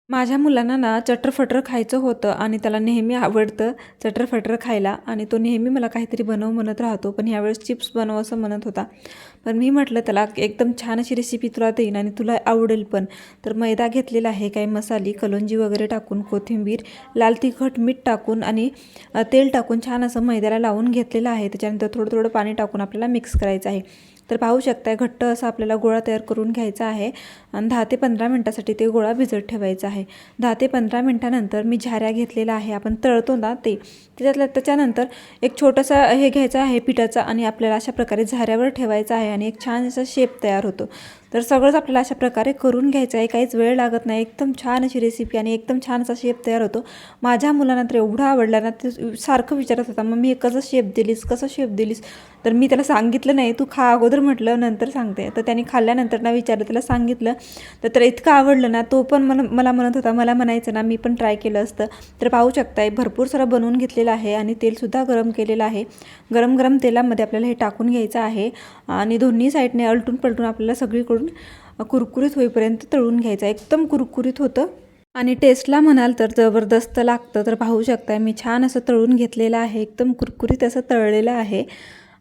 माझ्या मुलांना ना चटर-फटर खायचं होतं आणि त्याला नेहमी आवडतं चटर-फटर खायला आणि तो नेहमी मला काहीतरी बनव म्हणत राहतो. पण ह्यावेळेस चिप्स बनव असं म्हणत होता. पण मी म्हटलं त्याला एकदम छान अशी रेसिपी तुला देईन आणि तुला आवडेल पण. तर मैदा घेतलेला आहे, काही मसाले, कलोंजी वगैरे टाकून, कोथिंबीर, लाल तिखट, मीठ टाकून आणि तेल टाकून छान असं मैद्याला लावून घेतलेलं आहे. त्याच्यानंतर थोडं-थोडं पाणी टाकून आपल्याला मिक्स करायचं आहे. तर पाहू शकताय घट्ट असा आपल्याला गोळा तयार करून घ्यायचा आहे आणि 10 ते 15 मिनिटासाठी ते गोळा भिजत ठेवायचा आहे. 10 ते 15 मिनिटानंतर मी झाऱ्या घेतलेला आहे, आपण तळतो ना ते त्याच्यानंतर एक छोटासा हे घ्यायचा आहे पिठाचा आणि आपल्याला अशा प्रकारे झाऱ्यावर ठेवायचा आहे आणि एक छान असा शेप तयार होतो. तर सगळंच आपल्याला अशा प्रकारे करून घ्यायचं आहे, काहीच वेळ लागत नाही. एकदम छान अशी रेसिपी आणि एकदम छान असा शेप तयार होतो. माझ्या मुलांना तर एवढा आवडला ना, ते सारखं विचारत होता, मम्मी हे कसं शेप दिलीस, कसं शेप दिलीस. तर मी त्याला सांगितलं नाही, तू खा अगोदर म्हटलं, नंतर सांगते. तर त्याने खाल्ल्यानंतर ना विचारलं, त्याला सांगितलं तर इतकं आवडलं ना, तो पण मला म्हणत होता, मला म्हणायचं ना मी पण ट्राय केलं असतं. तर पाहू शकताय भरपूर सारं बनवून घेतलेलं आहे आणि तेलसुद्धा गरम केलेलं आहे. गरम गरम तेलामध्ये आपल्याला हे टाकून घ्यायचं आहे आणि दोन्ही साईडने अलटून पलटून आपल्याला सगळीकडून कुरकुरीत होईपर्यंत तळून घ्यायचं. एकदम कुरकुरीत होतं आणि टेस्टला म्हणाल तर जबरदस्त लागतं. तर पाहू शकताय मी छान असं तळून घेतलेलं आहे, एकदम कुरकुरीत असं तळलेलं आहे.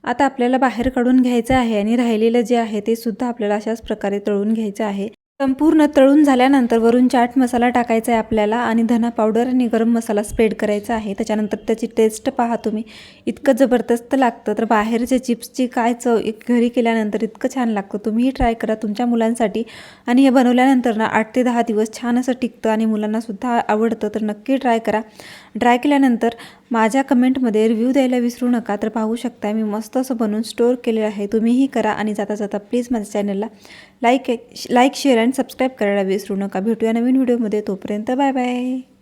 आता आपल्याला बाहेर काढून घ्यायचं आहे आणि राहिलेलं जे आहे ते सुद्धा आपल्याला अशाच प्रकारे तळून घ्यायचं आहे. संपूर्ण तळून झाल्यानंतर वरून चाट मसाला टाकायचा आहे आपल्याला आणि धना पावडर आणि गरम मसाला स्प्रेड करायचा आहे. त्याच्यानंतर त्याची टेस्ट पहा तुम्ही, इतकं जबरदस्त लागतं. तर बाहेरच्या चिप्सची काय चव घरी केल्यानंतर इतकं छान लागतं. तुम्हीही ट्राय करा तुमच्या मुलांसाठी आणि हे बनवल्यानंतर ना 8 ते 10 दिवस छान असं टिकतं आणि मुलांनासुद्धा आवडतं. तर नक्की ट्राय करा. ट्राय केल्यानंतर माझ्या कमेंटमध्ये रिव्ह्यू द्यायला विसरू नका. तर पाहू शकता मी मस्त असं बनवून स्टोअर केलेलं आहे. तुम्हीही करा आणि जाता जाता प्लीज माझ्या चॅनलला लाईक शेअर आणि सबस्क्राईब करायला विसरू नका. भेटूया नवीन व्हिडिओमध्ये. तोपर्यंत बाय बाय.